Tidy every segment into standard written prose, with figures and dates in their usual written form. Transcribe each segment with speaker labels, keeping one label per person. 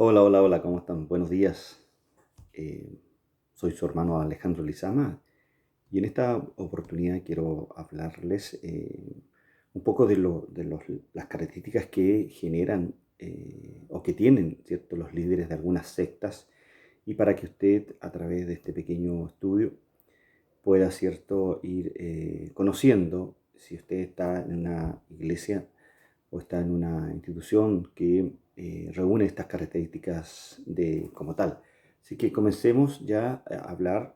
Speaker 1: Hola, hola, hola, ¿cómo están? Buenos días. Eh, Soy su hermano Alejandro Lizama y en esta oportunidad quiero hablarles un poco las características que generan o que tienen, ¿cierto?, los líderes de algunas sectas y para que usted a través de este pequeño estudio pueda, ¿cierto?, ir conociendo si usted está en una iglesia o está en una institución que reúne estas características como tal. Así que comencemos ya a hablar.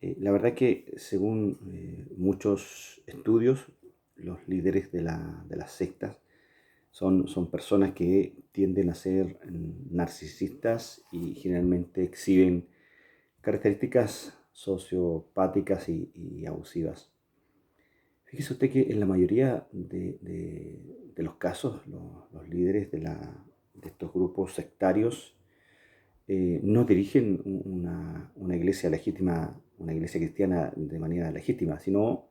Speaker 1: La verdad que según muchos estudios, los líderes de las sectas son personas que tienden a ser narcisistas y generalmente exhiben características sociopáticas y abusivas. Fíjese usted que en la mayoría de los casos, los líderes de estos grupos sectarios no dirigen una iglesia legítima, una iglesia cristiana de manera legítima, sino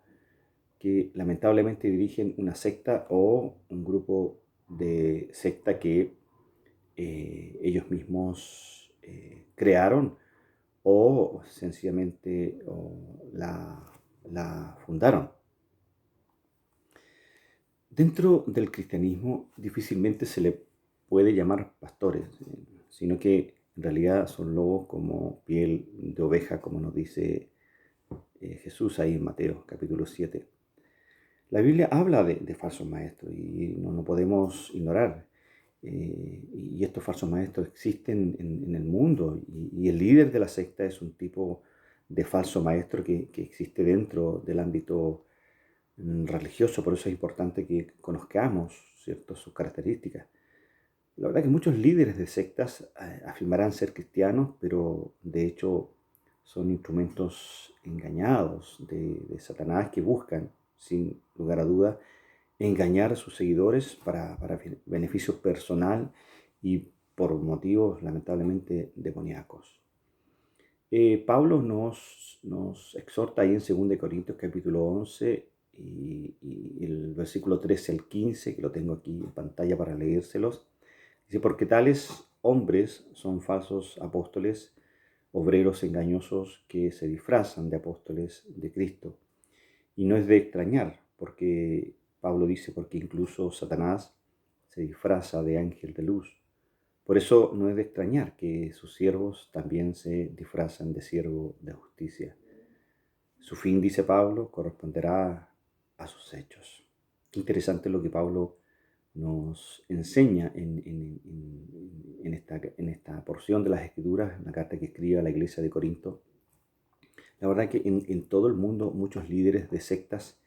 Speaker 1: que lamentablemente dirigen una secta o un grupo de secta que ellos mismos crearon o sencillamente la fundaron. Dentro del cristianismo difícilmente se le puede llamar pastores, sino que en realidad son lobos como piel de oveja, como nos dice Jesús ahí en Mateo capítulo 7. La Biblia habla de falsos maestros y no podemos ignorar. Y estos falsos maestros existen en el mundo y el líder de la secta es un tipo de falso maestro que existe dentro del ámbito religioso. Por eso es importante que conozcamos, ¿cierto?, sus características. La verdad que muchos líderes de sectas afirmarán ser cristianos, pero de hecho son instrumentos engañados de Satanás que buscan, sin lugar a duda, engañar a sus seguidores para beneficio personal y por motivos lamentablemente demoníacos. Pablo nos exhorta ahí en 2 Corintios capítulo 11 y el versículo 13 al 15, que lo tengo aquí en pantalla para leérselos. Dice, porque tales hombres son falsos apóstoles, obreros engañosos que se disfrazan de apóstoles de Cristo. Y no es de extrañar, porque Pablo dice, porque incluso Satanás se disfraza de ángel de luz. Por eso no es de extrañar que sus siervos también se disfrazan de siervo de justicia. Su fin, dice Pablo, corresponderá a sus hechos. Qué interesante lo que Pablo nos enseña en esta porción de las Escrituras, en la carta que escribe a la iglesia de Corinto. La verdad que en todo el mundo muchos líderes de sectas,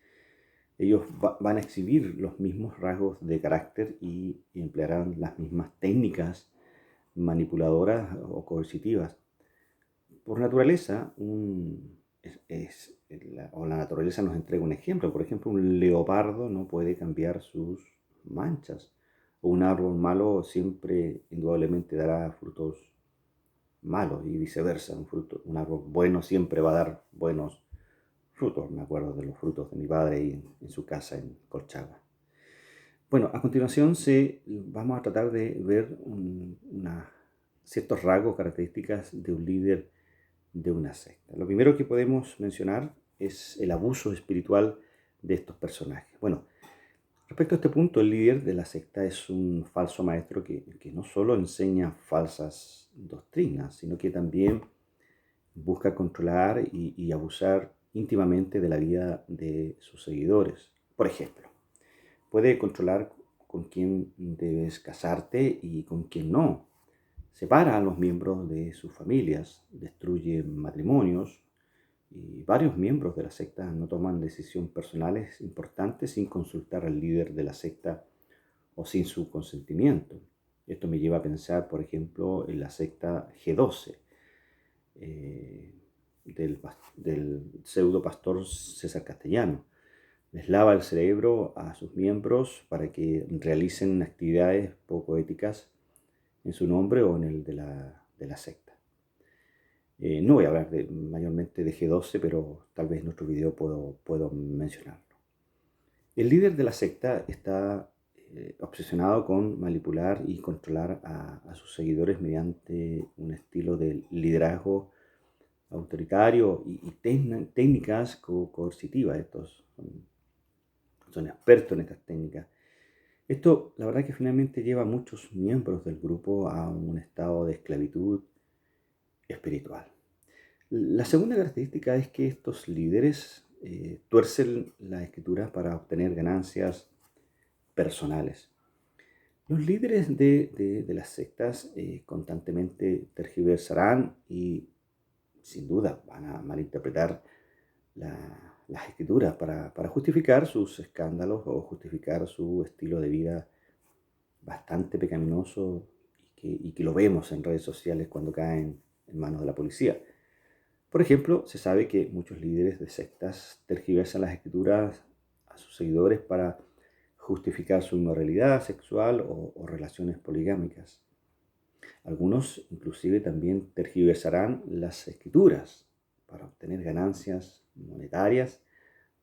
Speaker 1: ellos van a exhibir los mismos rasgos de carácter y emplearán las mismas técnicas manipuladoras o coercitivas. Por naturaleza, la naturaleza nos entrega un ejemplo. Por ejemplo, un leopardo no puede cambiar sus manchas. O un árbol malo siempre, indudablemente, dará frutos malos y viceversa. Un árbol bueno siempre va a dar buenos frutos. Me acuerdo de los frutos de mi padre ahí en su casa en Colchagua. Bueno, a continuación vamos a tratar de ver ciertos rasgos, características de un líder de una secta. Lo primero que podemos mencionar es el abuso espiritual de estos personajes. Bueno, respecto a este punto, el líder de la secta es un falso maestro que no solo enseña falsas doctrinas, sino que también busca controlar y abusar íntimamente de la vida de sus seguidores. Por ejemplo, puede controlar con quién debes casarte y con quién no. Separa a los miembros de sus familias, destruye matrimonios y varios miembros de la secta no toman decisiones personales importantes sin consultar al líder de la secta o sin su consentimiento. Esto me lleva a pensar, por ejemplo, en la secta G12 eh, del pseudo pastor César Castellano. Les lava el cerebro a sus miembros para que realicen actividades poco éticas en su nombre o en el de la secta. No voy a hablar mayormente de G12, pero tal vez en otro video puedo mencionarlo. El líder de la secta está obsesionado con manipular y controlar a sus seguidores mediante un estilo de liderazgo autoritario y técnicas coercitivas. Estos son expertos en estas técnicas. Esto, la verdad que finalmente lleva a muchos miembros del grupo a un estado de esclavitud espiritual. La segunda característica es que estos líderes tuercen las escrituras para obtener ganancias personales. Los líderes de las sectas constantemente tergiversarán y sin duda van a malinterpretar las escrituras para justificar sus escándalos o justificar su estilo de vida bastante pecaminoso y que lo vemos en redes sociales cuando caen en manos de la policía. Por ejemplo, se sabe que muchos líderes de sectas tergiversan las escrituras a sus seguidores para justificar su inmoralidad sexual o relaciones poligámicas. Algunos inclusive también tergiversarán las escrituras para obtener ganancias monetarias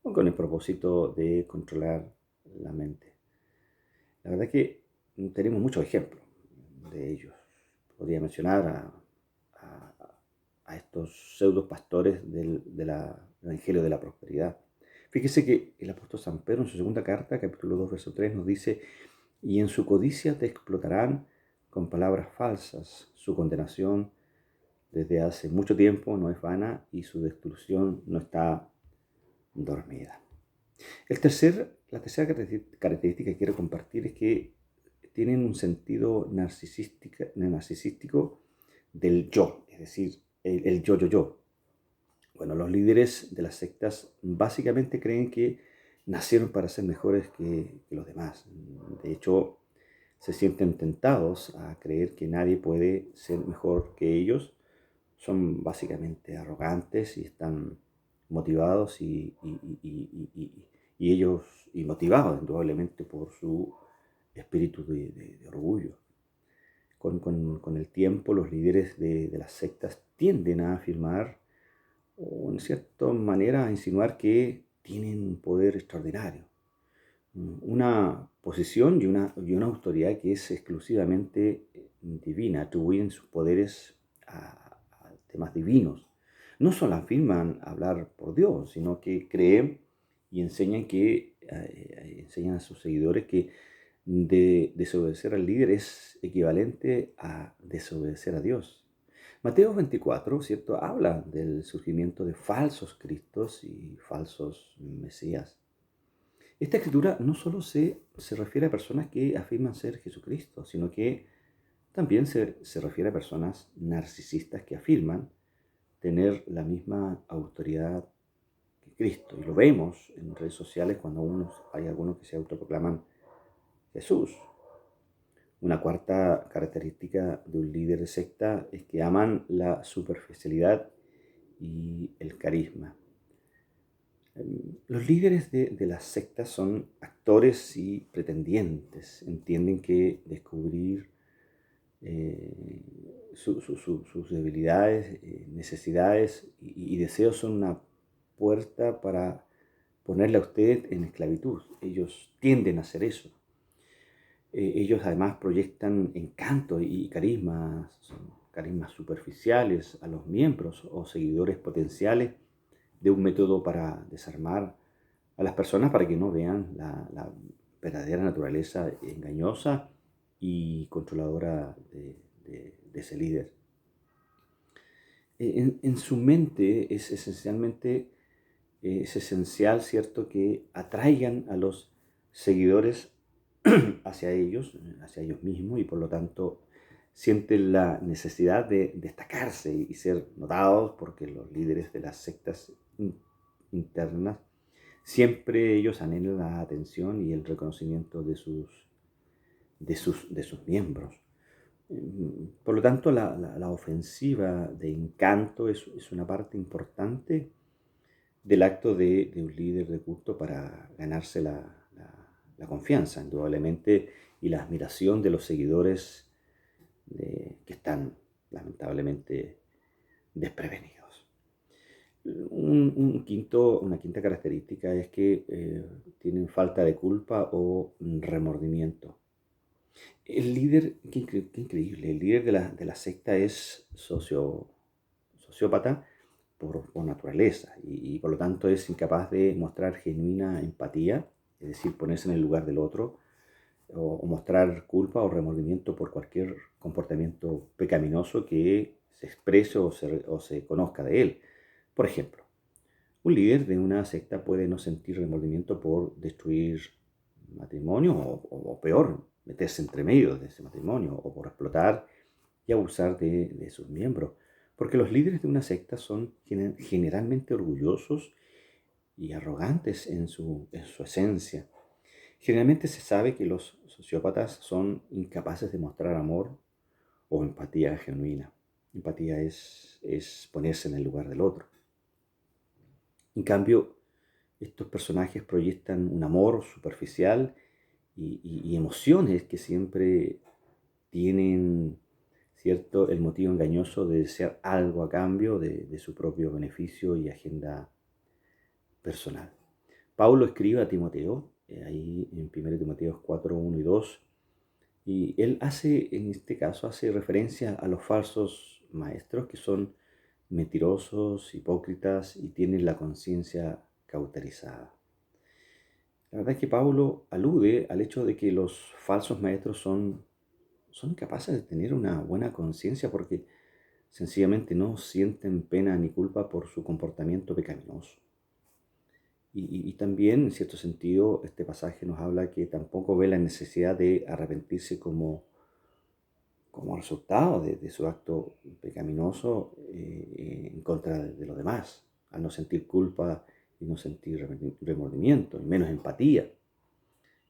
Speaker 1: o con el propósito de controlar la mente. La verdad que tenemos muchos ejemplos de ellos. Podría mencionar a estos pseudo pastores del Evangelio de la Prosperidad. Fíjese que el apóstol San Pedro en su segunda carta, capítulo 2, verso 3, nos dice: y en su codicia te explotarán con palabras falsas. Su condenación desde hace mucho tiempo no es vana y su destrucción no está dormida. La tercera característica que quiero compartir es que tienen un sentido narcisístico del yo, es decir, el yo. Bueno, los líderes de las sectas básicamente creen que nacieron para ser mejores que los demás. De hecho, se sienten tentados a creer que nadie puede ser mejor que ellos. Son básicamente arrogantes y están motivados y ellos, y motivados indudablemente por su espíritu de orgullo. Con el tiempo, los líderes de las sectas tienden a afirmar, o en cierta manera a insinuar, que tienen un poder extraordinario, una posición y una autoridad que es exclusivamente divina. Atribuyen sus poderes a temas divinos. No solo afirman hablar por Dios, sino que creen y enseñan a sus seguidores que desobedecer al líder es equivalente a desobedecer a Dios. Mateo 24, ¿cierto?, habla del surgimiento de falsos cristos y falsos mesías. Esta escritura no solo se refiere a personas que afirman ser Jesucristo, sino que también se refiere a personas narcisistas que afirman tener la misma autoridad que Cristo. Y lo vemos en redes sociales cuando hay algunos que se autoproclaman Jesús. Una cuarta característica de un líder de secta es que aman la superficialidad y el carisma. Los líderes de las sectas son actores y pretendientes. Entienden que descubrir sus debilidades, necesidades y deseos son una puerta para ponerle a usted en esclavitud. Ellos tienden a hacer eso. Ellos además proyectan encanto y carismas, son carismas superficiales a los miembros o seguidores potenciales de un método para desarmar a las personas para que no vean la verdadera naturaleza engañosa y controladora de ese líder. En su mente es esencial, ¿cierto?, que atraigan a los seguidores hacia ellos mismos, y por lo tanto sienten la necesidad de destacarse y ser notados, porque los líderes de las sectas internas siempre ellos anhelan la atención y el reconocimiento de sus miembros. Por lo tanto, la ofensiva de encanto es una parte importante del acto de un líder de culto para ganarse la confianza, indudablemente, y la admiración de los seguidores que están lamentablemente desprevenidos. Una quinta característica es que tienen falta de culpa o remordimiento. El líder, qué increíble, el líder de la secta es sociópata por naturaleza y por lo tanto es incapaz de mostrar genuina empatía, es decir, ponerse en el lugar del otro o mostrar culpa o remordimiento por cualquier comportamiento pecaminoso que se exprese o se conozca de él. Por ejemplo, un líder de una secta puede no sentir remordimiento por destruir matrimonio o peor, meterse entre medio de ese matrimonio o por explotar y abusar de sus miembros. Porque los líderes de una secta son generalmente orgullosos y arrogantes en su esencia. Generalmente se sabe que los sociópatas son incapaces de mostrar amor o empatía genuina. Empatía es ponerse en el lugar del otro. En cambio, estos personajes proyectan un amor superficial y emociones que siempre tienen, ¿cierto?, el motivo engañoso de desear algo a cambio de su propio beneficio y agenda personal. Pablo escribe a Timoteo, ahí en 1 Timoteo 4, 1 y 2, y él en este caso, hace referencia a los falsos maestros que son mentirosos, hipócritas y tienen la conciencia cauterizada. La verdad es que Pablo alude al hecho de que los falsos maestros son incapaces de tener una buena conciencia porque sencillamente no sienten pena ni culpa por su comportamiento pecaminoso. Y también, en cierto sentido, este pasaje nos habla que tampoco ve la necesidad de arrepentirse como resultado de su acto pecaminoso en contra de los demás, al no sentir culpa y no sentir remordimiento, y menos empatía.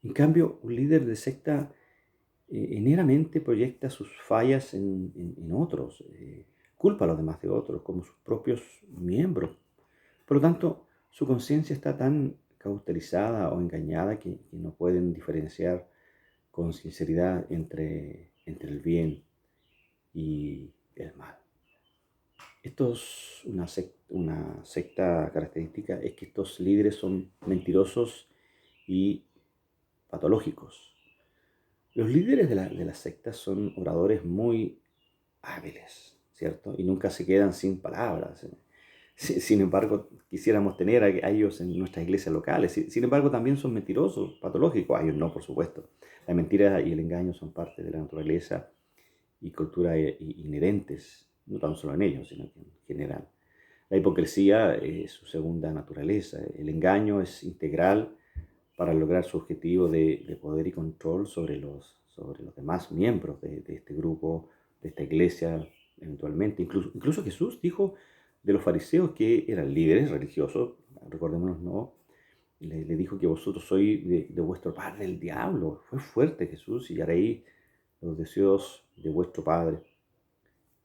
Speaker 1: En cambio, un líder de secta enteramente proyecta sus fallas en otros, culpa a los demás de otros, como sus propios miembros. Por lo tanto, su conciencia está tan cauterizada o engañada que no pueden diferenciar con sinceridad entre el bien y el mal. Esto es una secta característica, es que estos líderes son mentirosos y patológicos. Los líderes de las sectas son oradores muy hábiles, ¿cierto? Y nunca se quedan sin palabras. Sin embargo, quisiéramos tener a ellos en nuestras iglesias locales. Sin embargo, también son mentirosos, patológicos. A ellos no, por supuesto. La mentira y el engaño son parte de la naturaleza y cultura inherentes, no tan solo en ellos, sino en general. La hipocresía es su segunda naturaleza. El engaño es integral para lograr su objetivo de poder y control sobre los demás miembros de este grupo, de esta iglesia, eventualmente. Incluso Jesús dijo de los fariseos que eran líderes religiosos, recordémonos, ¿no? Le dijo que vosotros sois de vuestro padre el diablo. Fue fuerte Jesús y haréis los deseos de vuestro padre.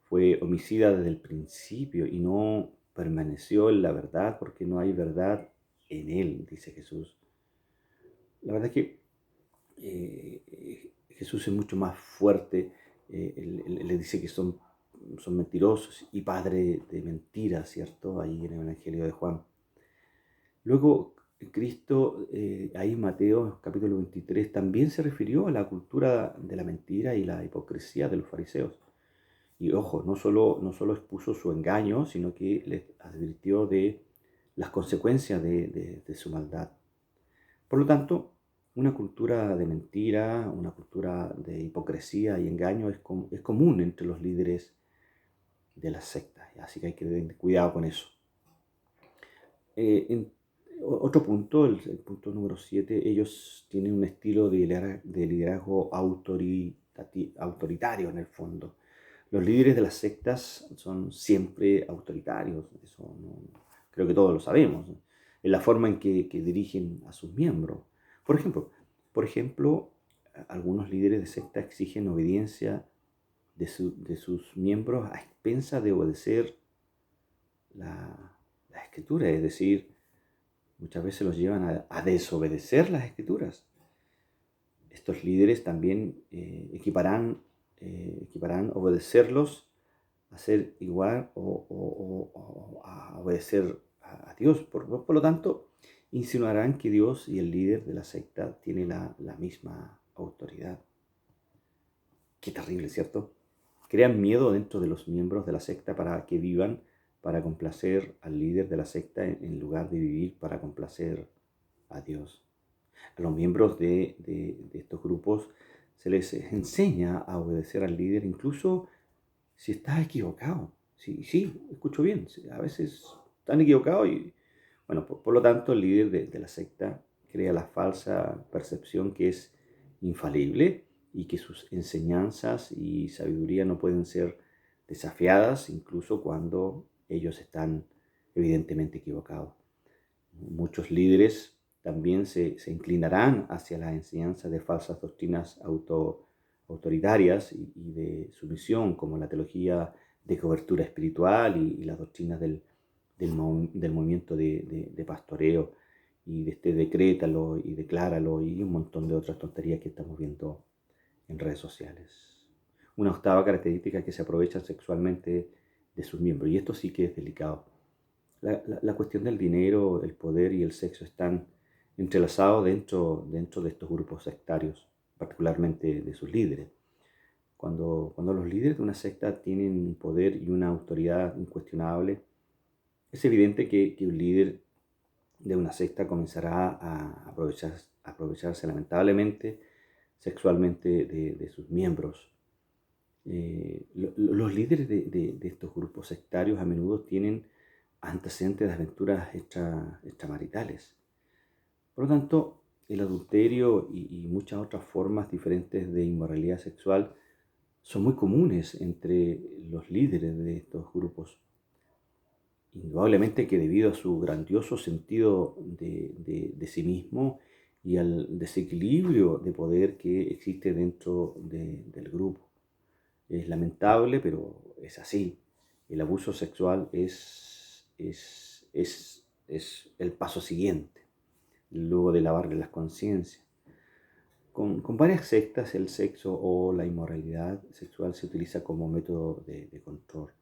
Speaker 1: Fue homicida desde el principio y no permaneció en la verdad porque no hay verdad en él, dice Jesús. La verdad es que Jesús es mucho más fuerte. Él le dice que son mentirosos y padre de mentiras, ¿cierto? Ahí en el Evangelio de Juan. Luego, Cristo, ahí en Mateo capítulo 23, también se refirió a la cultura de la mentira y la hipocresía de los fariseos. Y ojo, no solo expuso su engaño, sino que les advirtió de las consecuencias de su maldad. Por lo tanto, una cultura de mentira, una cultura de hipocresía y engaño es común entre los líderes de las sectas. Así que hay que tener cuidado con eso. Otro punto, el punto número 7, ellos tienen un estilo de liderazgo autoritario en el fondo. Los líderes de las sectas son siempre autoritarios, eso creo que todos lo sabemos, ¿no? En la forma en que dirigen a sus miembros. Por ejemplo, algunos líderes de secta exigen obediencia de sus miembros a expensas de obedecer la escritura, es decir, muchas veces los llevan a desobedecer las escrituras. Estos líderes también equiparán obedecerlos a ser igual o a obedecer a Dios. Por lo tanto, insinuarán que Dios y el líder de la secta tienen la misma autoridad. Qué terrible, ¿cierto? Crean miedo dentro de los miembros de la secta para que vivan para complacer al líder de la secta en lugar de vivir para complacer a Dios. A los miembros de estos grupos se les enseña a obedecer al líder, incluso si está equivocado. Sí, sí, escucho bien. Sí, a veces están equivocados y, bueno, por lo tanto, el líder de la secta crea la falsa percepción que es infalible y que sus enseñanzas y sabiduría no pueden ser desafiadas, incluso cuando ellos están evidentemente equivocados. Muchos líderes también se inclinarán hacia la enseñanza de falsas doctrinas autoritarias y de sumisión, como la teología de cobertura espiritual y las doctrinas del movimiento de pastoreo y de este decrétalo y decláralo y un montón de otras tonterías que estamos viendo en redes sociales. Una octava característica es que se aprovechan sexualmente de sus miembros, y esto sí que es delicado. La cuestión del dinero, el poder y el sexo están entrelazados dentro de estos grupos sectarios, particularmente de sus líderes. Cuando los líderes de una secta tienen un poder y una autoridad incuestionable, es evidente que un líder de una secta comenzará a aprovecharse lamentablemente sexualmente de sus miembros. Los líderes de estos grupos sectarios a menudo tienen antecedentes de aventuras extramaritales. Por lo tanto, el adulterio y muchas otras formas diferentes de inmoralidad sexual son muy comunes entre los líderes de estos grupos. Indudablemente que debido a su grandioso sentido de sí mismo y al desequilibrio de poder que existe dentro del grupo. Es lamentable, pero es así. El abuso sexual es el paso siguiente, luego de lavarle las conciencias. Con varias sectas, el sexo o la inmoralidad sexual se utiliza como método de control.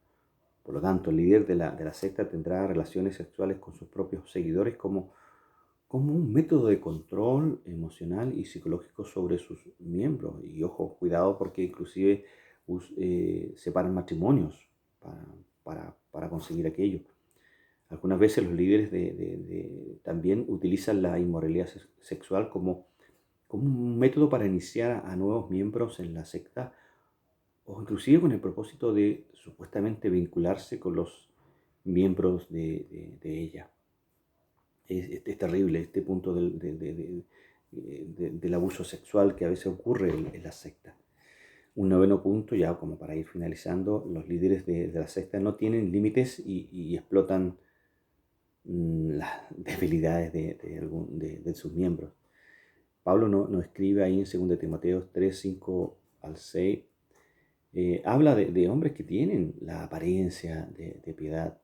Speaker 1: Por lo tanto, el líder de la secta tendrá relaciones sexuales con sus propios seguidores como un método de control emocional y psicológico sobre sus miembros. Y ojo, cuidado porque inclusive separan matrimonios para conseguir aquello. Algunas veces los líderes también utilizan la inmoralidad sexual como un método para iniciar a nuevos miembros en la secta o inclusive con el propósito de supuestamente vincularse con los miembros de ella. Es terrible este punto del abuso sexual que a veces ocurre en la secta. Un noveno punto, ya como para ir finalizando, los líderes de la secta no tienen límites y explotan las debilidades de sus miembros. Pablo no escribe ahí en 2 Timoteo 3, 5 al 6, habla de hombres que tienen la apariencia de piedad,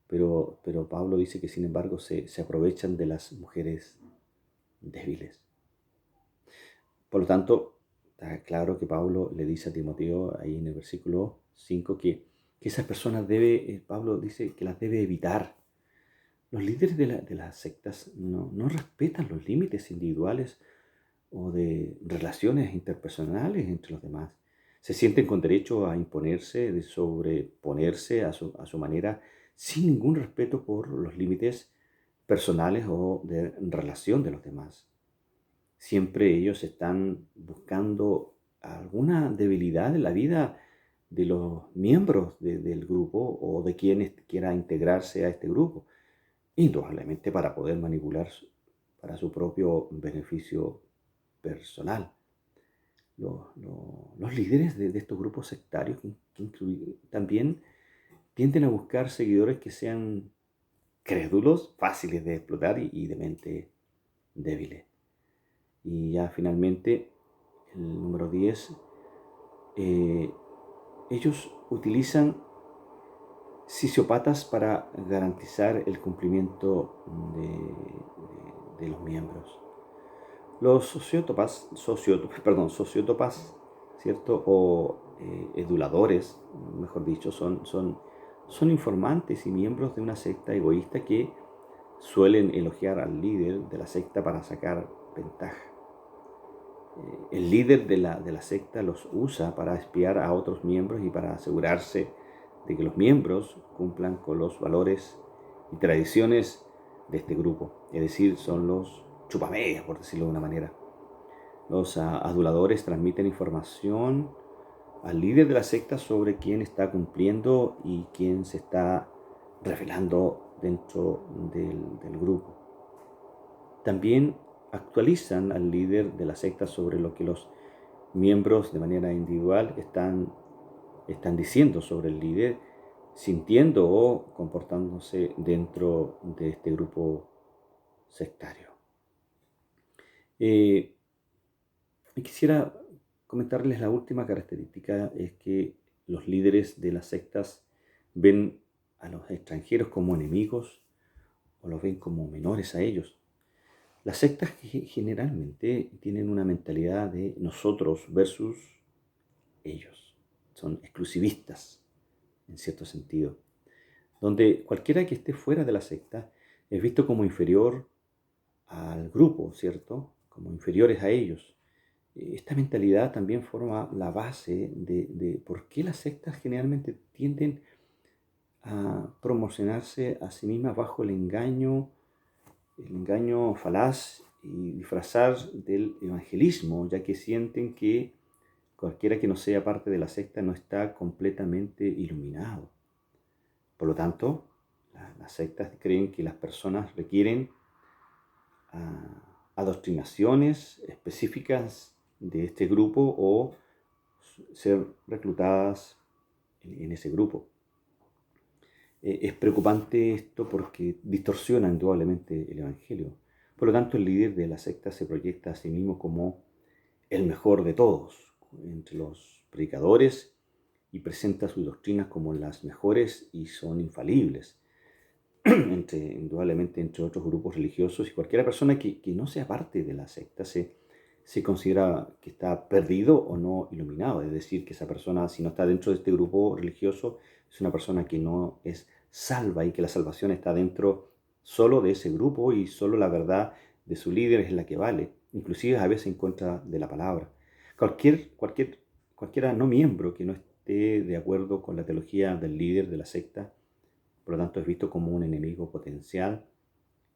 Speaker 1: pero Pablo dice que sin embargo se aprovechan de las mujeres débiles. Por lo tanto, está claro que Pablo le dice a Timoteo ahí en el versículo 5 que esas personas Pablo dice que las debe evitar. Los líderes de las sectas no respetan los límites individuales o de relaciones interpersonales entre los demás. Se sienten con derecho a imponerse, de sobreponerse a su manera, sin ningún respeto por los límites personales o de relación de los demás. Siempre ellos están buscando alguna debilidad en la vida de los miembros del grupo o de quienes quiera integrarse a este grupo, indudablemente para poder manipular para su propio beneficio personal. Los líderes de estos grupos sectarios también tienden a buscar seguidores que sean crédulos, fáciles de explotar y de mente débiles. Y ya finalmente, el número 10, ellos utilizan sociópatas para garantizar el cumplimiento de los miembros. Los sociótopas, ¿cierto? O eduladores, mejor dicho, son informantes y miembros de una secta egoísta que suelen elogiar al líder de la secta para sacar ventaja. El líder de la secta los usa para espiar a otros miembros y para asegurarse de que los miembros cumplan con los valores y tradiciones de este grupo. Es decir, son los chupamedias, por decirlo de una manera. Los aduladores transmiten información al líder de la secta sobre quién está cumpliendo y quién se está revelando dentro del grupo. También actualizan al líder de la secta sobre lo que los miembros de manera individual están diciendo sobre el líder, sintiendo o comportándose dentro de este grupo sectario. Quisiera comentarles la última característica, es que los líderes de las sectas ven a los extranjeros como enemigos o los ven como menores a ellos. Las sectas generalmente tienen una mentalidad de nosotros versus ellos. Son exclusivistas, en cierto sentido, donde cualquiera que esté fuera de la secta es visto como inferior al grupo, ¿cierto? Como inferiores a ellos. Esta mentalidad también forma la base de por qué las sectas generalmente tienden a promocionarse a sí mismas bajo el engaño falaz y disfrazar del evangelismo, ya que sienten que cualquiera que no sea parte de la secta no está completamente iluminado. Por lo tanto, las sectas creen que las personas requieren adoctrinaciones específicas de este grupo o ser reclutadas en ese grupo. Es preocupante esto porque distorsiona indudablemente el Evangelio. Por lo tanto, el líder de la secta se proyecta a sí mismo como el mejor de todos entre los predicadores y presenta sus doctrinas como las mejores y son infalibles. Indudablemente entre otros grupos religiosos y cualquier persona que no sea parte de la secta se considera que está perdido o no iluminado. Es decir, que esa persona, si no está dentro de este grupo religioso, es una persona que no es salva y que la salvación está dentro solo de ese grupo y solo la verdad de su líder es la que vale, inclusive a veces en contra de la palabra. Cualquiera no miembro que no esté de acuerdo con la teología del líder de la secta, por lo tanto es visto como un enemigo potencial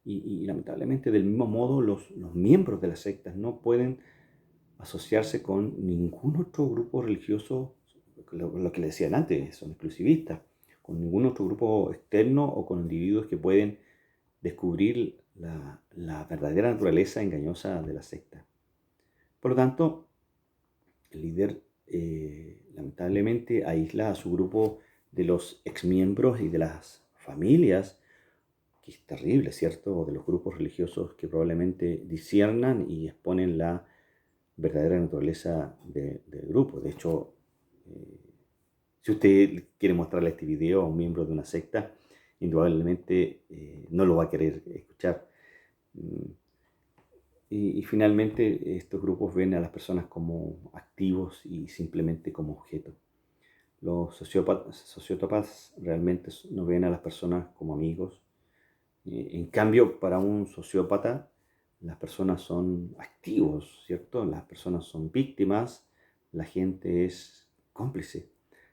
Speaker 1: y lamentablemente del mismo modo los miembros de las sectas no pueden asociarse con ningún otro grupo religioso, lo que le decían antes, son exclusivistas, con ningún otro grupo externo o con individuos que pueden descubrir la verdadera naturaleza engañosa de la secta. Por lo tanto, el líder lamentablemente aísla a su grupo de los exmiembros y de las familias, que es terrible, ¿cierto? O de los grupos religiosos que probablemente disciernan y exponen la verdadera naturaleza del grupo. De hecho, si usted quiere mostrarle este video a un miembro de una secta, indudablemente no lo va a querer escuchar. Y finalmente estos grupos ven a las personas como activos y simplemente como objetos. Los sociópatas realmente no ven a las personas como amigos. En cambio, para un sociópata, las personas son activos, ¿cierto? Las personas son víctimas, la gente es cómplice.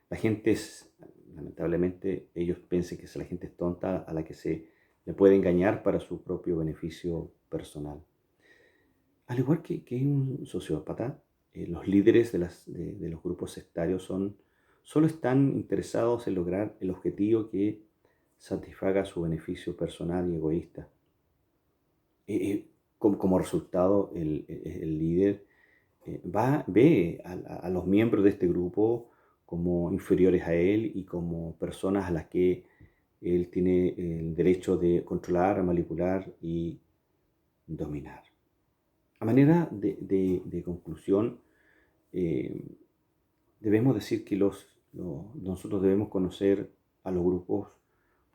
Speaker 1: La gente es, lamentablemente, ellos piensan que la gente es tonta a la que se le puede engañar para su propio beneficio personal. Al igual que un sociópata, los líderes de los grupos sectarios solo están interesados en lograr el objetivo que satisfaga su beneficio personal y egoísta. Como resultado, el líder ve a los miembros de este grupo como inferiores a él y como personas a las que él tiene el derecho de controlar, manipular y dominar. A manera de conclusión, debemos decir que nosotros debemos conocer a los grupos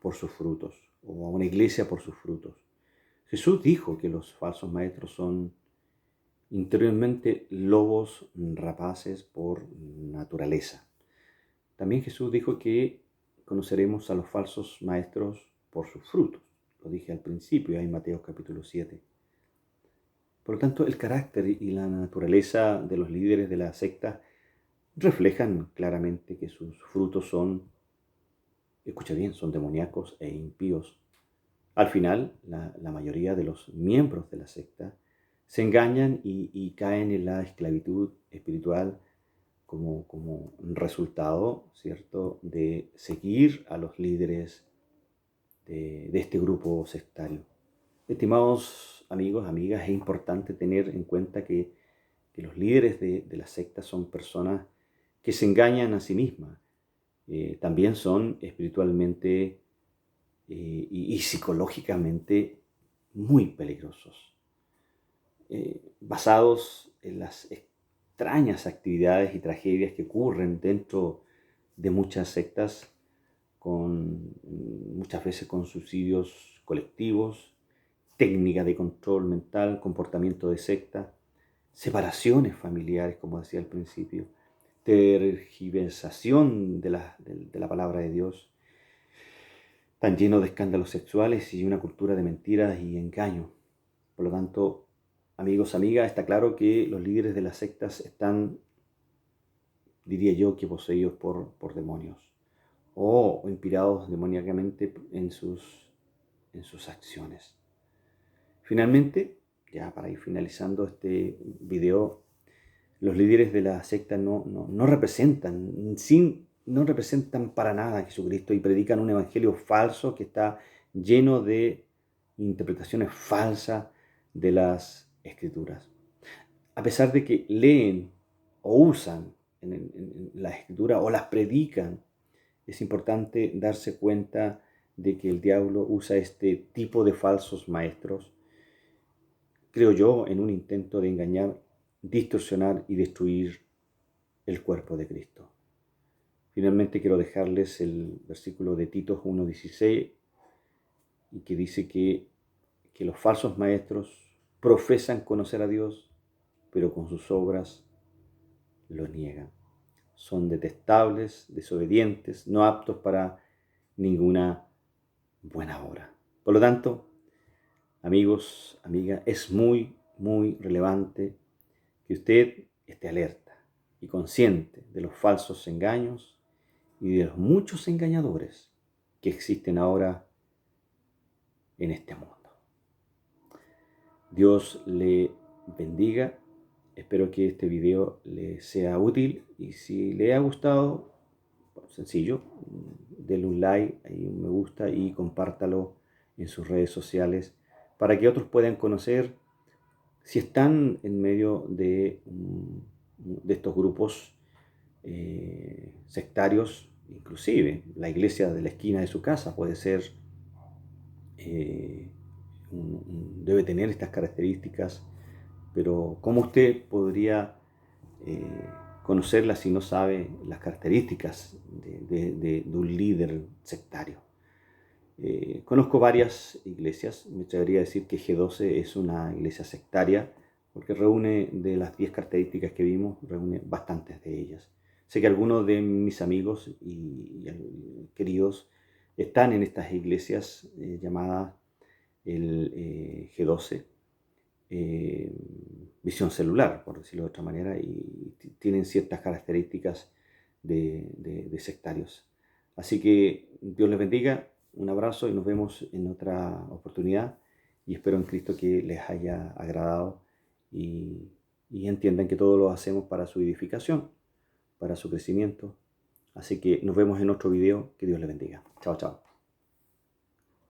Speaker 1: por sus frutos, o a una iglesia por sus frutos. Jesús dijo que los falsos maestros son interiormente lobos rapaces por naturaleza. también Jesús dijo que conoceremos a los falsos maestros por sus frutos. Lo dije al principio, ahí en Mateo capítulo 7. Por lo tanto, el carácter y la naturaleza de los líderes de la secta reflejan claramente que sus frutos son, escucha bien, son demoníacos e impíos. Al final, la mayoría de los miembros de la secta se engañan y caen en la esclavitud espiritual como resultado, ¿cierto?, de seguir a los líderes de este grupo sectario. Estimados amigos, amigas, es importante tener en cuenta que los líderes de la secta son personas que se engañan a sí mismas. También son espiritualmente y psicológicamente muy peligrosos, basados en las extrañas actividades y tragedias que ocurren dentro de muchas sectas, muchas veces con suicidios colectivos, técnica de control mental, comportamiento de secta, separaciones familiares, como decía al principio, tergiversación de la palabra de Dios, tan lleno de escándalos sexuales y una cultura de mentiras y engaño. Por lo tanto, amigos, amigas, está claro que los líderes de las sectas están, diría yo, que poseídos por demonios o inspirados demoníacamente en sus acciones. Finalmente, ya para ir finalizando este video, los líderes de la secta no representan para nada a Jesucristo y predican un evangelio falso que está lleno de interpretaciones falsas de las Escrituras. A pesar de que leen o usan en la Escritura o las predican, es importante darse cuenta de que el diablo usa este tipo de falsos maestros, creo yo, en un intento de engañar, distorsionar y destruir el cuerpo de Cristo. Finalmente quiero dejarles el versículo de Tito 1:16, y que dice que los falsos maestros profesan conocer a Dios, pero con sus obras lo niegan. Son detestables, desobedientes, no aptos para ninguna buena obra. Por lo tanto, amigos, amigas, es muy, muy relevante que usted esté alerta y consciente de los falsos engaños y de los muchos engañadores que existen ahora en este mundo. Dios le bendiga. Espero que este video le sea útil y si le ha gustado, sencillo, denle un like y un me gusta y compártalo en sus redes sociales para que otros puedan conocer si están en medio de estos grupos sectarios. Inclusive la iglesia de la esquina de su casa puede ser, debe tener estas características, pero ¿cómo usted podría conocerlas si no sabe las características de un líder sectario? Conozco varias iglesias, me atrevería a decir que G12 es una iglesia sectaria, porque reúne, de las 10 características que vimos, reúne bastantes de ellas. Sé que algunos de mis amigos y queridos están en estas iglesias llamadas el G12, visión celular, por decirlo de otra manera, y tienen ciertas características de sectarios. Así que Dios les bendiga, un abrazo y nos vemos en otra oportunidad, y espero en Cristo que les haya agradado y entiendan que todo lo hacemos para su edificación, para su crecimiento. Así que nos vemos en otro video. Que Dios les bendiga. Chao, chao.